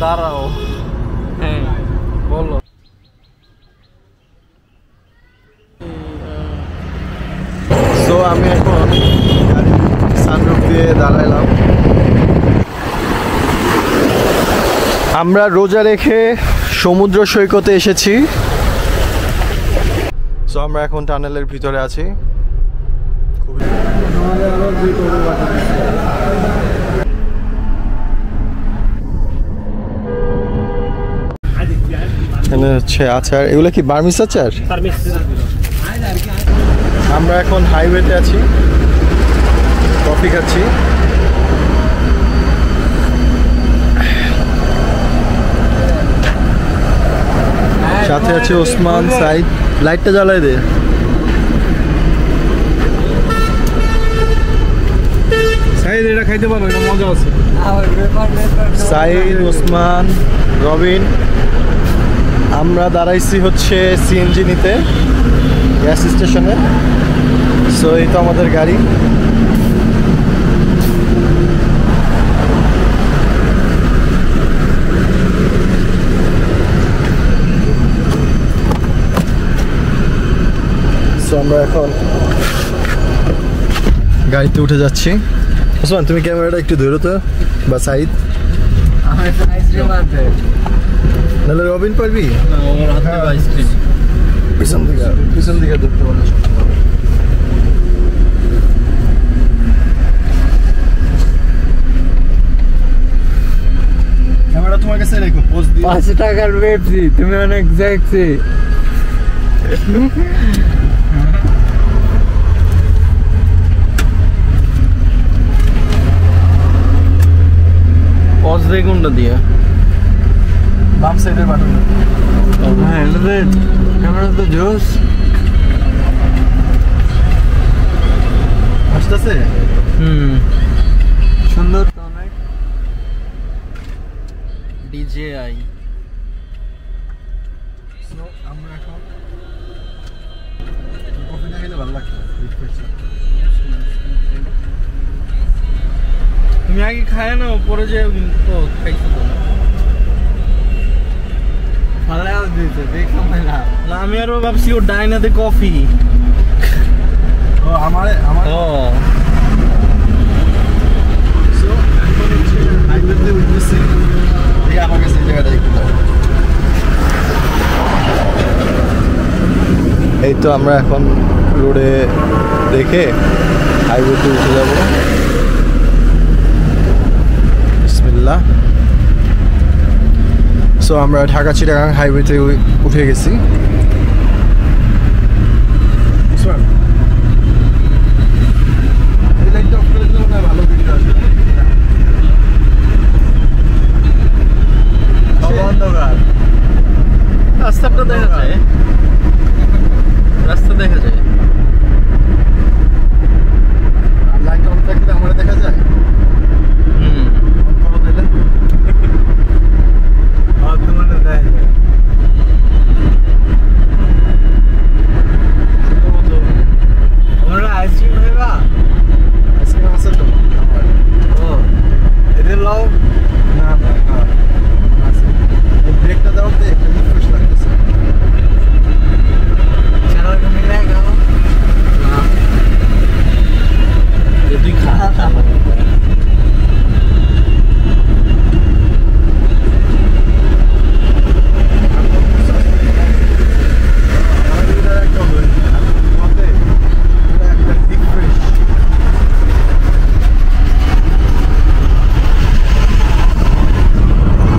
দাঁড়াও। হ্যাঁ বলো। সো আমি এখন সানরুফ দিয়ে দাঁড়াইলাম। আমরা রোজা রেখে সমুদ্র সৈকতে এসেছি। সো আমরা এখন টানেলের ভিতরে আছি। এখানে হচ্ছে আচার, এগুলো কি বার্মিস আচার? আমরা এখন হাইওয়েতে আছি, কফি খাচ্ছি। সাথে আছে ওসমান, সাইদ। লাইটটা জ্বালাই দে। সাইদ এটা খাইতে পারো, এটা মজা আছে। সাইদ, ওসমান, রবিন। আমরা দাঁড়াইছি হচ্ছে সিএনজি নিতে গ্যাস স্টেশনে। সো এই তো আমাদের গাড়ি। সো আমরা এখন গাড়িতে উঠে যাচ্ছি। ওসমান তুমি ক্যামেরাটা একটু ধরো তো, বা সাইদ। নাহলে রবিন পারবি? পিছন দিকে ধরতে পারলে ক্যামেরা তোমার কাছে রেখো, পোজ দিও। 5 টাকার পেপসি তুমি অনেক সেক্সি। পজ দে কোনটা দিয়ে? বাম সাইডের বাটন। হ্যাঁ এটা ক্যামেরা তো জোস। আসতেছে। সুন্দর তো অনেক। DJI। আমরা এখন কফিটা খেলে ভালো লাগতো। তুমি আগে খায় না, পরে যে তো খাইছো তো ফালাও দিতে দেখলাম না। আমি আরো ভাবছি ও ডাইনাতে কফি। ও আমার ও সো এখন হচ্ছে হাইওয়েতে উঠতেছি। এই আমার কাছে এই জায়গাটা একটু দাও। এই তো আমরা এখন রোডে দেখে হাইওয়েতে উঠে যাব। বিসমিল্লাহ। সো আমরা ঢাকা চিটাগাং হাইওয়েতে উঠে গেছি। এই লাইটটা অফ করে দিলে মনে হয় ভালো ভিডিও আসবে। অন্ধকার রাস্তাটা দেখা যায়, রাস্তা দেখা যায়। আর লাইট অন থাকলে আমার দেখা যায়। অন করে দিলে তোমার দেখা যায়। আমরা আইসক্রিম খাইবা? আইসক্রিম আছে তো আমার। ও এদের লাও না না আছে। এই ব্রেকটা দাও তো, একটা রিফ্রেশ লাগতেছে। चलो मिलेगा ना ये तुम खा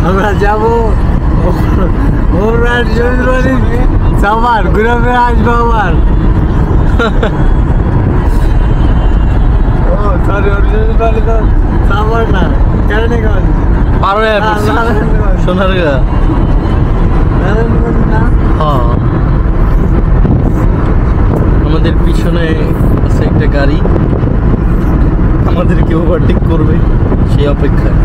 আমরা যাবো ওরা জয়বাড়ি সামার ঘুরে ফিরে আসবো আবার। ও সরি অরিজিনাল বাড়ি তো সামার না, কেরানীগঞ্জ পারো সোনারগাঁ। হ্যাঁ আমাদের পিছনে আছে একটা গাড়ি, আমাদেরকে ওভারটেক করবে সেই অপেক্ষায়।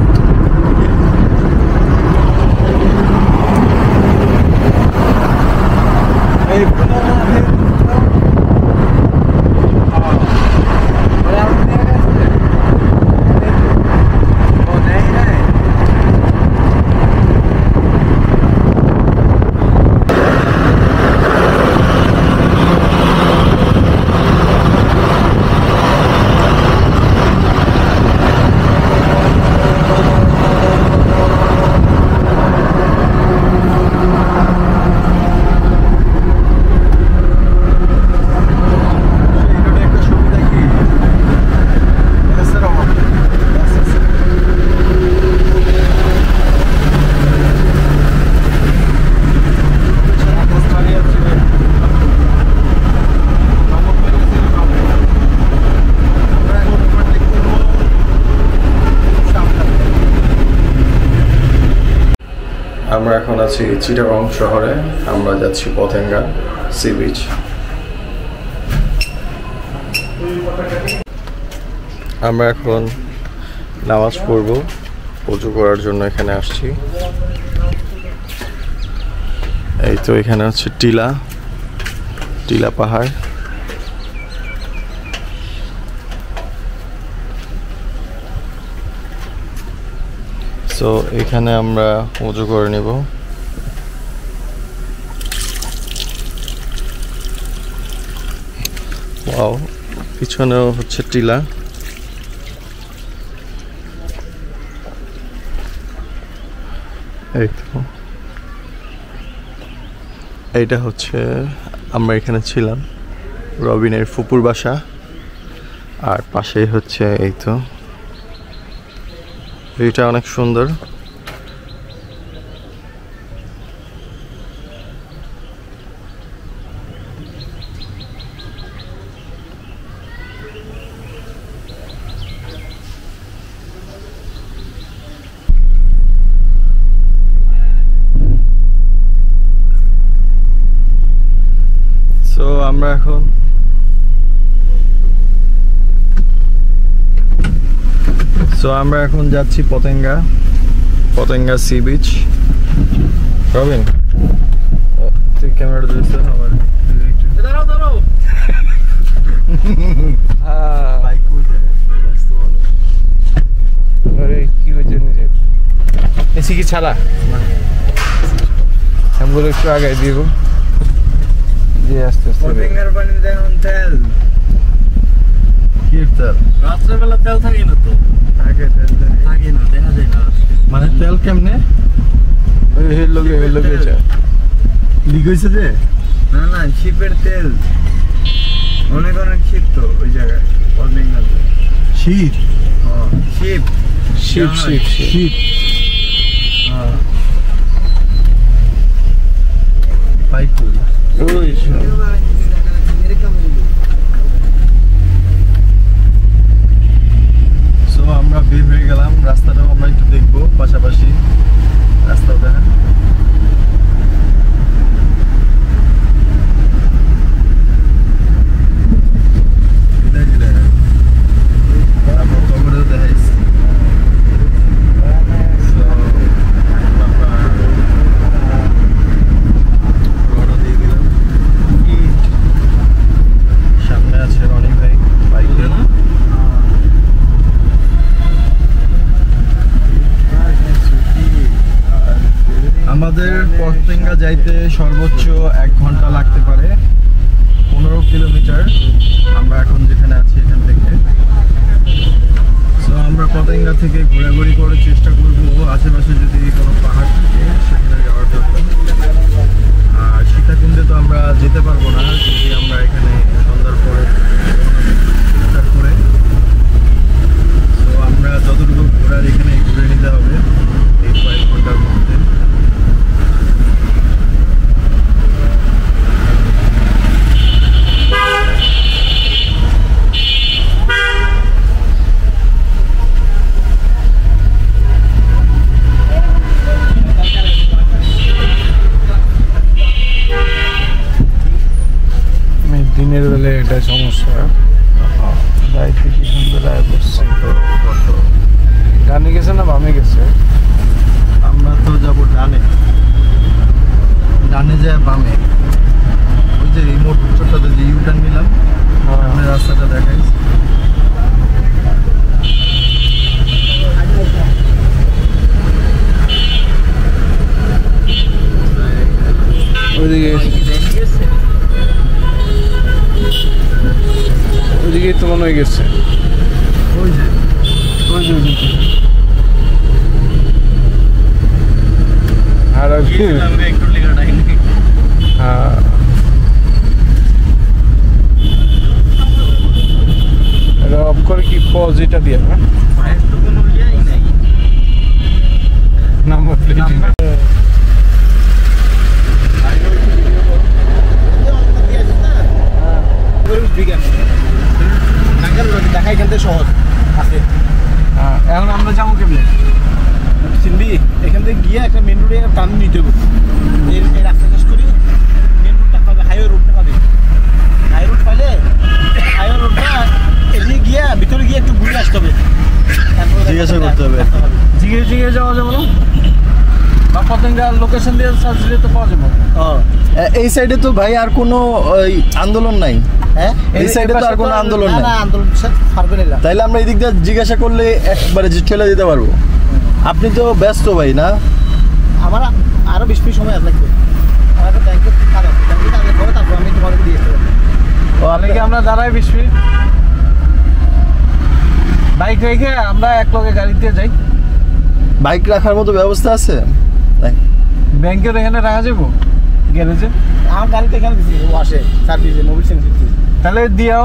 আমরা এখন আছি চিটাগং শহরে, আমরা যাচ্ছি পতেঙ্গা সি বিচ। আমরা এখন নামাজ পড়ব, ওযু করার জন্য এখানে আসছি। এই তো এখানে হচ্ছে টিলা পাহাড়। তো এখানে আমরা ওযু করে নেব। ওয়াও, পিছনেও হচ্ছে টিলা। এই তো এইটা হচ্ছে আমরা এখানে ছিলাম, রবিনের ফুপুর বাসা। আর পাশেই হচ্ছে এই তো, এটা অনেক সুন্দর। তো আমরা এখন যাচ্ছি পতেঙ্গা সি বিচ। রবিন, তুই ক্যামেরা ধরেছ আমার। এসি কি ছাড়া বলে একটু আগে দিব দিয়ে আস্তে আস্তে। পতেঙ্গার পানি দেখুন তেল, কি তেল? রাত্রেবেলা তেল থাকে না তো? থাকে, তেল থাকে না, দেখা যায় না। মানে তেল কেমনে লিক হয়েছে যে? না শিপের তেল, অনেক শীত তো ওই জায়গায় পতেঙ্গাতে। শীত? শিপ পাইপুল। সো আমরা বের হয়ে গেলাম, রাস্তাটাও আমরা একটু দেখবো, পাশাপাশি রাস্তাও দেখা। আমাদের পতেঙ্গা যাইতে সর্বোচ্চ 1 ঘন্টা লাগতে পারে, 15 কিলোমিটার আমরা এখন যেখানে আছি এখান থেকে। তো আমরা পতেঙ্গা থেকে ঘোরাঘুরি করে চেষ্টা করবো আশেপাশে যদি কোনো পাহাড় থাকে সেখানে যাওয়ার জন্য। আর সীতাকুণ্ডে তো আমরা যেতে পারবো না যদি আমরা এখানে সন্ধ্যার পরে করে। তো আমরা যতটুকু ঘোরার এখানে ঘুরে নিতে হবে এই 5 ঘন্টার মধ্যে। দিনের বেলায় এটা সমস্যা। যাইতে কি সুন্দর বসছে। ডানে গেছে না বামে গেছে? আমরা তো যাবো ডানে যায় বামে। ওই যে এই মোটরটাতে যে ইউটার্ন নিলাম, আমরা রাস্তাটা দেখাই। ওইদিকে তো মনে হয়ে গেছে। ওই যে আর হ্যাঁ, এটা অফ করে কি পজ এটা দিয়ে না নাম্বার প্লেট। দেখা এখান থেকে সহজ আছে। এখন আমরা যাবো কেমনে? চিনবি এখান থেকে গিয়ে একটা মেন রোডে টান নিতে হবে এই রাস্তা শেষ করি মেন রোডটা পাবে হাইওয়ে রোডটা পাবে হাই রোড পাইলে হাইওয়ে রোডটা এদিকে গিয়ে ভিতরে গিয়ে একটু ঘুরে আসতে হবে জিজ্ঞাসা করতে হবে জিগে যাওয়া যাবে না বা পতেঙ্গার লোকেশন দিয়ে সার্চ দিলে তো পাওয়া যাবে এই সাইডে তো ভাই আর কোনো ওই আন্দোলন নাই হ্যাঁ এই সাইডে তো আর কোনো আন্দোলন নাই না আন্দোলন পারবে না তাইলে আমরা এদিক দিয়ে জিজ্ঞাসা করলে একবারে চলে যেতে পারবো আপনি তো ব্যস্ত ভাই না আমার আরো 20 মিনিট সময় লাগবে আমার তো ব্যাংকে কাজ আছে ব্যাংকে কাজ করে তারপর আমি তোমাকে দিয়ে আসতে পারবো অনেকে আমরা দাঁড়াই 20 মিনিট বাইক রেখে আমরা এক লগে গাড়িতে যাই বাইক রাখার মতো ব্যবস্থা আছে ব্যাংকের এখানে রাখা যাবো গ্যারেজে আমার গাড়িতে এখানে দিছি ও আসে সার্ভিসে মোবিল সেন্টার তাহলে দিয়াও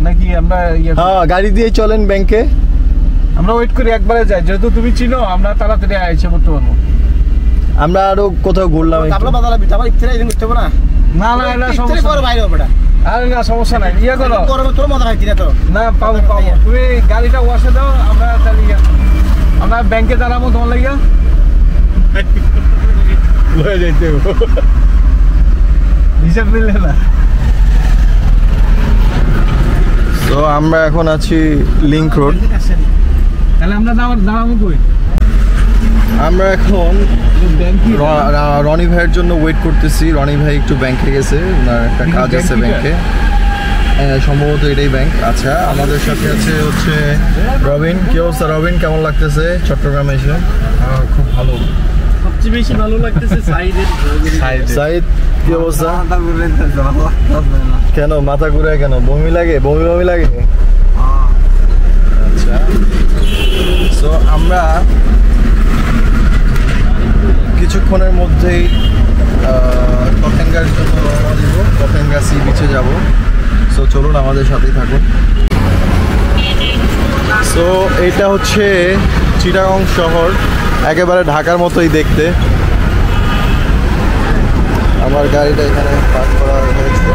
নাকি আমরা হ্যাঁ গাড়ি দিয়ে চলেন ব্যাংকে আমরা ওয়েট করি একবারে যাই যেহেতু তুমি চিনো আমরা তাড়াতাড়ি আইসে করতে পারবো আমরা আরো কোথাও ঘুরলাম তারপরে বাদালা বিটা আবার ইচ্ছা এদিন করতে হবে না না এটা সমস্যা পরে বাইরে হবে না আরে না সমস্যা নাই করো তোর মজা খাইছি না তো না পাবো তুমি গাড়িটা ওয়াশে দাও আমরা তাহলে আমরা ব্যাংকে দাঁড়াবো তোমার লাগিয়া লয়ে যাইতে হিসাব মিললে না তো আমরা এখন আছি লিংক রোড তাহলে আমরা দাঁড়াবো কই আমরা এখন ব্যাংকে রনি ভাইয়ের জন্য ওয়েট করতেছি রনি ভাই একটু ব্যাংকে গেছে ওনার একটা কাজ আছে ব্যাংকে সম্ভবত এটাই ব্যাংক আচ্ছা আমাদের সাথে আছে হচ্ছে রবিন কি অবস্থা রবিন কেমন লাগতেছে চট্টগ্রামে এসে খুব ভালো সবচেয়ে বেশি ভালো লাগতেছে সাইদ কি অবস্থা কেন মাথা ঘুরায় কেন বমি লাগে বমি লাগে আচ্ছা সো আমরা কিছুক্ষণের মধ্যেই পতেঙ্গার জন্য রওনা দিব পতেঙ্গা সি বিচে যাব সো চলুন আমাদের সাথেই থাকুন সো এটা হচ্ছে চিটাগং শহর একেবারে ঢাকার মতোই দেখতে আমার গাড়িটা এখানে পার্ক করা হয়েছে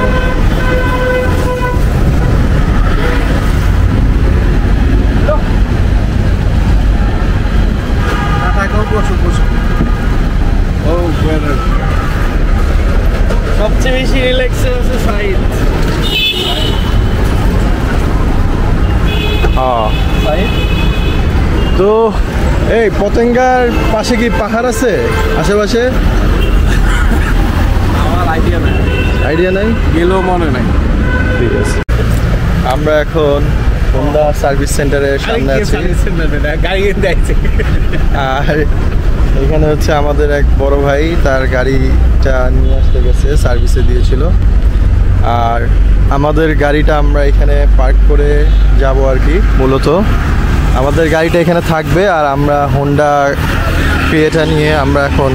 সবচেয়ে বেশি রিল্যাক্সে আছে সাইড তো এই পতেঙ্গার পাশে কি পাহাড় আছে আশেপাশে আমার আইডিয়া নাই গেলেও মনে নাই ঠিক আছে আমরা এখন হোন্ডা সার্ভিস সেন্টারের সামনে আছি আর এখানে হচ্ছে আমাদের এক বড় ভাই তার গাড়িটা নিয়ে আসতে গেছে সার্ভিসে দিয়েছিল আর আমাদের গাড়িটা আমরা এখানে পার্ক করে যাব আর কি মূলত আমাদের গাড়িটা এখানে থাকবে আর আমরা হোন্ডা ক্রিয়েটা নিয়ে আমরা এখন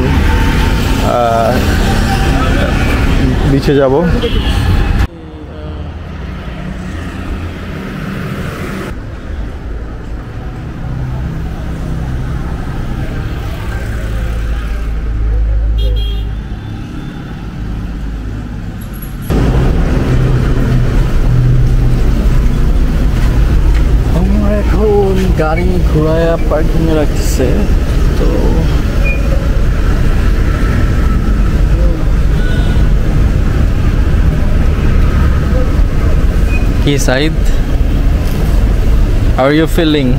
বিচে যাব এখন গাড়ি ঘোরায়া পার্কিংয়ে রাখতেছে তো কি Saeed how are you feeling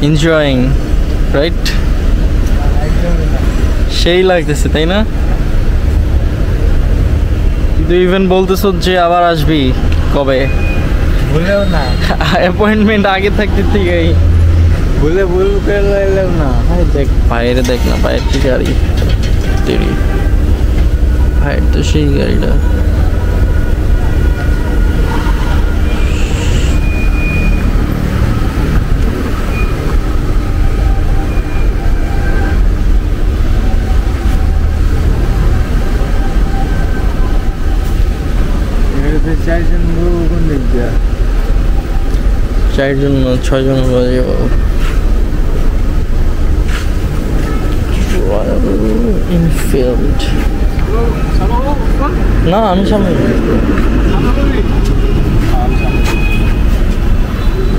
enjoying right সেই লাগতেছে তাই না তুই ইভেন বলতেছ যে আবার আসবি কবে বলেও না অ্যাপয়েন্টমেন্ট আগে থাকতে থেকেই বলতে না দেখ বাইরে দেখ না বাইরে কি গাড়ি ভাইয়ের তো সেই গাড়িটা চারজন 6 জন বাজে ইনফিল্ড না আমি সামনে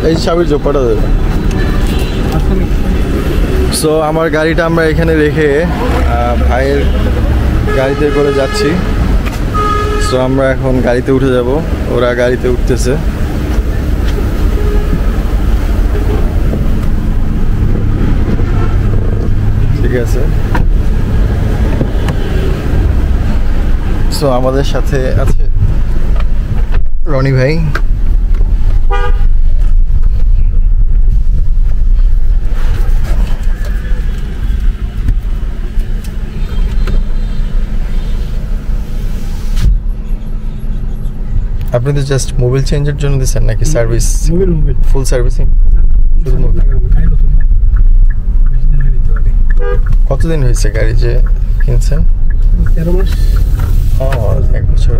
এই চাবির জোপাটা দেবে সো আমার গাড়িটা আমরা এখানে রেখে ভাইয়ের গাড়িতে করে যাচ্ছি। সো আমরা এখন গাড়িতে উঠে যাব, ওরা গাড়িতে উঠতেছে। ঠিক আছে, সো আমাদের সাথে আছে রনি ভাই। আপনি তো জাস্ট মোবিল চেঞ্জের জন্য দিচ্ছেন নাকি সার্ভিস? মোবিল ফুল সার্ভিসিং শুধু মোবিল? কতদিন হয়েছে গাড়ি যে কিনছেন? 13 মাস। ও, 1 বছর।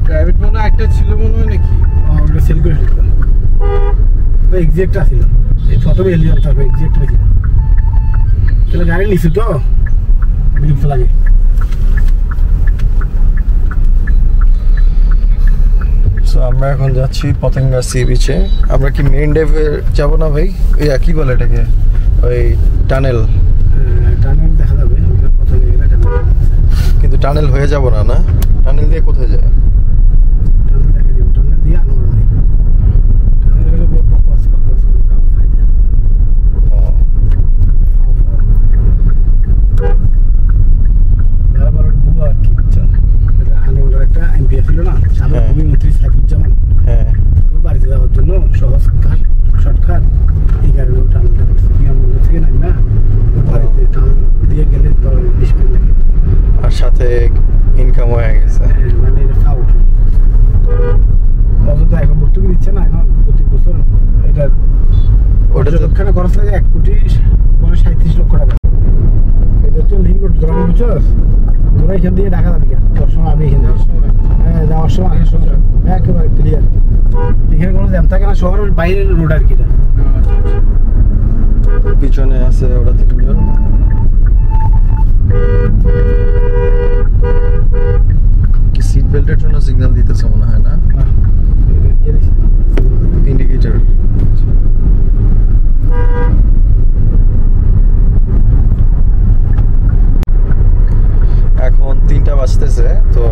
প্রাইভেট মনে একটা ছিল মনে হয় নাকি? ওটা সেল করে দিলাম। তো এক্সাক্ট আছিল, এই প্রথমে এলিয়ন, তারপর এক্সাক্ট ছিল। তাহলে গাড়ি নিছি তো বিল লাগে। সো আমরা এখন যাচ্ছি পতেঙ্গা সি বিচে। আমরা কি মেইন ড্রাইভে যাব না ভাই? কি বলে এটাকে, ওই টানেল? টানেল দেখা যাবে প্রথমে গেলে টানেল, কিন্তু টানেল হয়ে যাব না, না টানেল দিয়ে কোথায় যায়? টানেল দেখা দিব, টানেল দিয়ে আনোয়ারা যাই। টানেল গেলে বকবাস কাম ফায়দা। বরাবর বুয়া আর কি বুঝছেন, আনোয়ারার একটা এমপি ছিল না সাবেক ভূমিমন্ত্রী সাইফুজ্জামান, হ্যাঁ, ওর বাড়িতে যাওয়ার জন্য সহজ ঘাট, শর্টকাট, এই কারণে টানেলটা করছে। বিমানবন্দর থেকে নামি না, বাড়িতে টানেল দিয়ে গেলে তো 20 মিনিট লাগে। আর সাথে ইনকাম হয়ে গেছে। মানে এটা ফাউল অযথা এখন ভর্তুকি দিচ্ছে না, এখন প্রতি বছর এটা ওটা তো ওখানে খরচ লাগে 1,37 লক্ষ টাকা। এটা তো লিঙ্ক রোড ধরা বুঝছস, তোরা এখান দিয়ে ঢাকা যাবি কেন? তোর সময় আমি এখানে হ্যাঁ যাওয়ার সময় আসার সময় একেবারে ক্লিয়ার, এখানে কোনো জ্যাম থাকে না, শহরের বাইরের রোড আর কি। এটা পিছনে আছে ওরা 3 জন। কি সিট বেল্টের জন্য সিগন্যাল দিতেছে মনে হয় না? ইন্ডিকেটর। এখন 3টা বাজতেছে, তো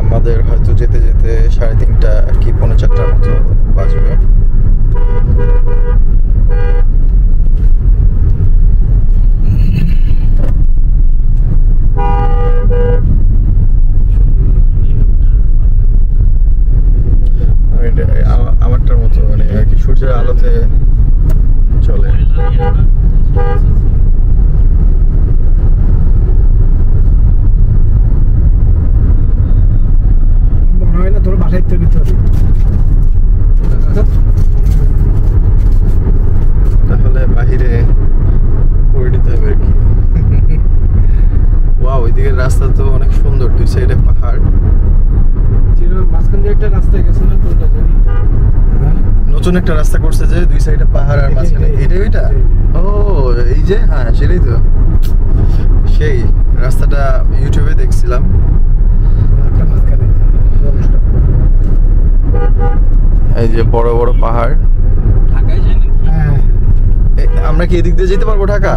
আমাদের হয়তো যেতে যেতে 3:30 কি 4:45 মতো বাজবে। আমারটার মতো মানে আর কি, সূর্যের আলোতে চলে। মনে হয় না তোর বাসায় তো ভিতরে তাহলে বাহিরে করে নিতে হবে আর কি। ওয়াও, ওইদিকের রাস্তা তো অনেক সুন্দর, 2 সাইডে পাহাড়। মাঝখান দিয়ে একটা রাস্তা গেছে না তোর কাছে? নতুন একটা রাস্তা করছে যে 2 সাইডে পাহাড় আর মাঝখানে, এটাই ওইটা? ও এই যে, হ্যাঁ সেটাই তো, সেই রাস্তাটা ইউটিউবে দেখছিলাম। এই যে বড় বড় পাহাড়। ঢাকায় যাই নাকি? হ্যাঁ, আমরা কি এদিক দিয়ে যেতে পারবো ঢাকা?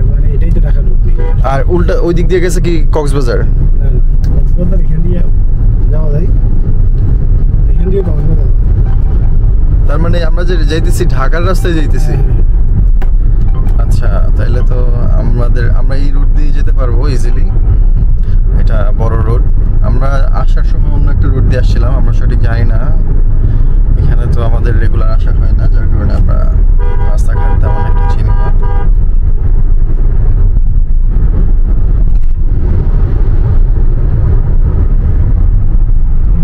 মানে এটাই তো ঢাকা রোড। আর উল্টা ওই দিক দিয়ে গেছে কি কক্সবাজার? কক্সবাজার এখান দিয়ে যাওয়া যায়, এখান দিয়ে কক্সবাজার। তার মানে আমরা যে যাইতেছি ঢাকার রাস্তায় যাইতেছি। আচ্ছা, তাইলে তো আমরা এই রুট দিয়ে যেতে পারবো ইজিলি। এটা বড় রোড। আমরা আসার সময় অন্য একটা রোড দিয়ে আসছিলাম, আমরা সঠিক জানি না। এখানে তো আমাদের রেগুলার আসা হয় না, যার কারণে আমরা রাস্তাঘাট তেমন একটা চিনি না।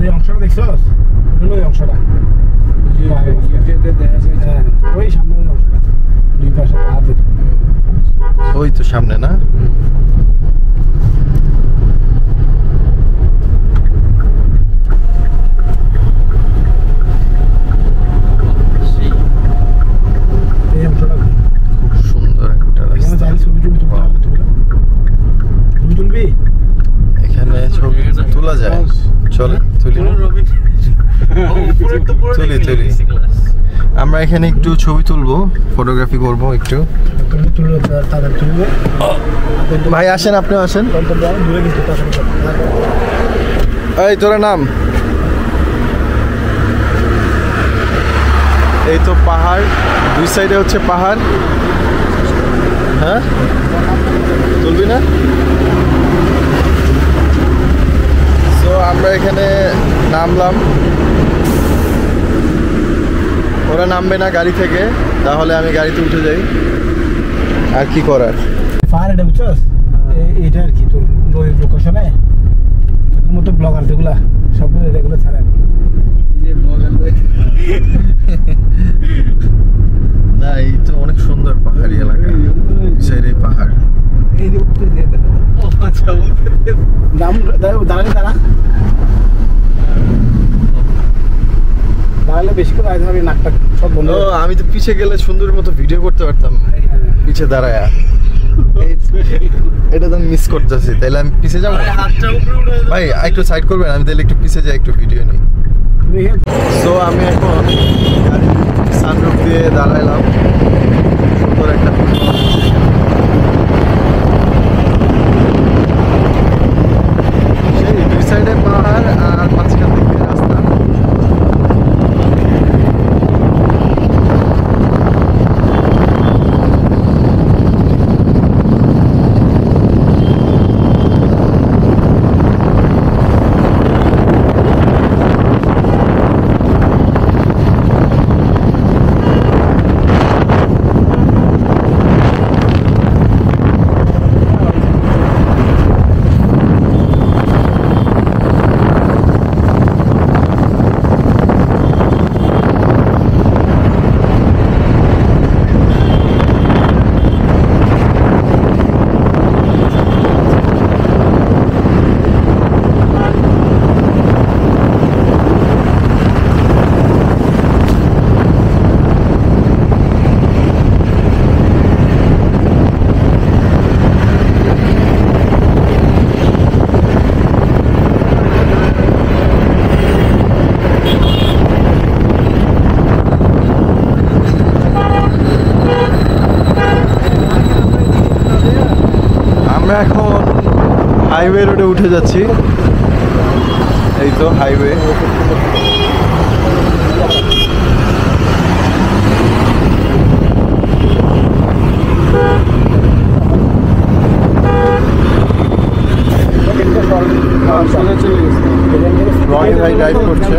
এই অংশটা দেখছস? ওই অংশটা ওই সামনে অংশটা, দুই পাশে পাহাড় যেটা, ওই তো সামনে না? এই অংশটা খুব সুন্দর একটা এখানে রাস্তা। চাইলে ছবি তুলতে পারলে ছবি তুলবি? এখানে ছবি তোলা যায়, চলে তুলি। তুলি আমরা এখানে একটু ছবি তুলবো, ফটোগ্রাফি করব একটু। তাদের তুলবো। ভাই আসেন, আপনিও আসেন। দূরে কিন্তু এই তোরা নাম। এই তো পাহাড়, দুই সাইডে হচ্ছে পাহাড়। হ্যাঁ তুলবি না? তো আমরা এখানে নামলাম, ওরা নামবে না গাড়ি থেকে, তাহলে আমি গাড়িতে উঠে যাই। আর কি করার। পাহাড় এটা বুঝছস, এইটা আর কি তোর নদীর লোকেশনে তোদের মতো ব্লগার যেগুলা সবগুলো এগুলো ছাড়া না, এই তো অনেক সুন্দর পাহাড়ি এলাকা, সাইডে পাহাড়। দাঁড়ালে বেশি করে আয় হবে, নাকটা সব বন্ধ। আমি তো পিছে গেলে সুন্দর মতো ভিডিও করতে পারতাম, পিছে দাঁড়ায়। এটা তো আমি মিস করতেছি, তাইলে আমি পিছে যাবো। ভাই একটু সাইড করবেন, আমি তাহলে একটু পিছে যাই, একটু ভিডিও নিই। সো আমি এখন সানরুফ দিয়ে দাঁড়াইলাম, সুন্দর একটা সেই দুই সাইডে পাহাড় আর মাঝখান থেকে রাস্তা। আমরা এখন হাইওয়ে রোডে উঠে যাচ্ছি। এই তো হাইওয়ে। রনি ভাই ড্রাইভ করছে।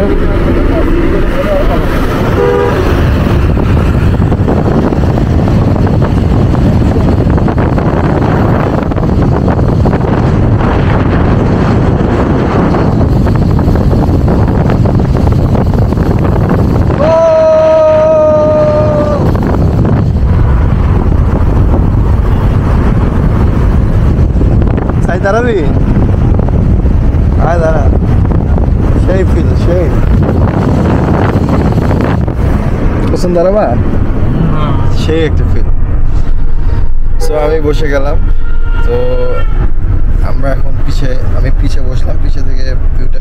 দাঁড়াবি? আয় দাঁড়া, সেই ফিল, সেই পছন্দ দাঁড়াবা, সেই একটা ফিল। সো আমি বসে গেলাম। তো আমরা এখন আমি পিছে বসলাম, পিছে থেকে ভিউটা